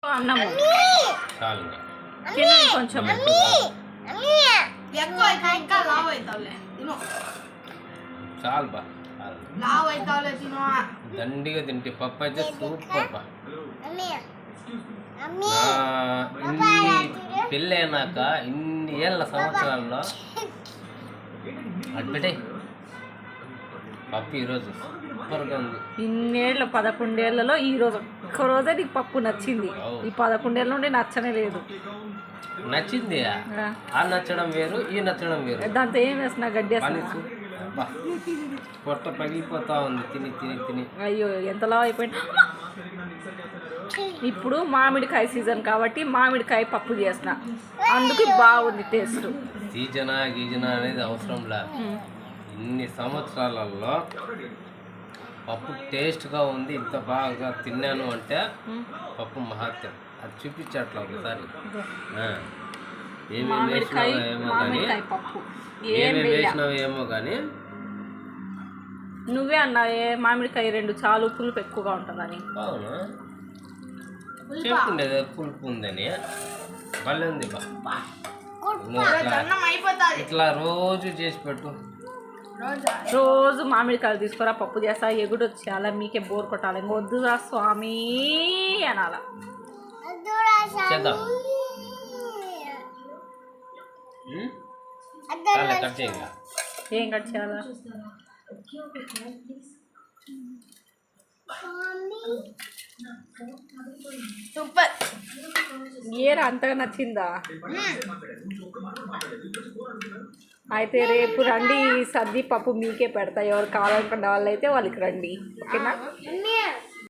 అన్నము చాలు తినండి కొంచెం ఎక్కువ అయితే ఇంకా లావ్ అవుతావులే తిను చాలు బా లావ్ అవుతావులే తిను దండిగా తింటే పప్పు అయితే సూపర్ బా పెళ్ళి అయినాక ఇన్ని ఏళ్ళ సంవత్సరాల్లో అడ్బిటే పప్పు ఈరోజు సూపర్గా ఉంది. ఇన్నేళ్ళు 11 ఏళ్లలో ఈ రోజు ఒక్క రోజే నీకు పప్పు నచ్చింది. ఈ 11 ఏళ్ళ నుండి నచ్చనే లేదు. నచ్చింది ఆ నచ్చడం వేరు ఈ నచ్చడం వేరు. దాంతో ఏం వేస్తున్నా గడ్డి పొట్ట పగిలిపోతా ఉంది తిని తిని తిని. అయ్యో ఎంతలా అయిపోయింది. ఇప్పుడు మామిడికాయ సీజన్ కాబట్టి మామిడికాయ పప్పు చేసిన అందుకు బాగుంది టేస్ట్. సీజనా గీజనా అనేది అవసరం లేదు. ఇన్ని సంవత్సరాలలో పప్పు టేస్ట్గా ఉంది, ఇంత బాగా తిన్నాను అంటే పప్పు మహత్యం. అది చూపించట్లా ఒకసారి. ఏమేమి వేసినావో ఏమో కానీ నువ్వే అన్నావే మామిడికాయ 2 చాలు పులుపు ఎక్కువగా ఉంటుందని. అవును చెప్పుండేది పులుపు ఉందని. భలే ఉంది బా. ఇట్లా రోజు చేసి పెట్టు. రోజు మామిడికాయలు తీసుకురా పప్పు చేస్తా. ఎగుడు వచ్చేయాల మీకే బోర్ కొట్టాలి. ఇంక వద్దురా స్వామి అనాల. చేద్దాం కట్ చేయాలి. ఏం కట్ చేయాలా? సూపర్. ఏరా అంతగా నచ్చిందా? అయితే రేపు రండి, సర్ది పప్పు మీకే పెడతా. ఎవరు కావాలనుకున్న వాళ్ళు అయితే వాళ్ళకి రండి, ఓకేనా?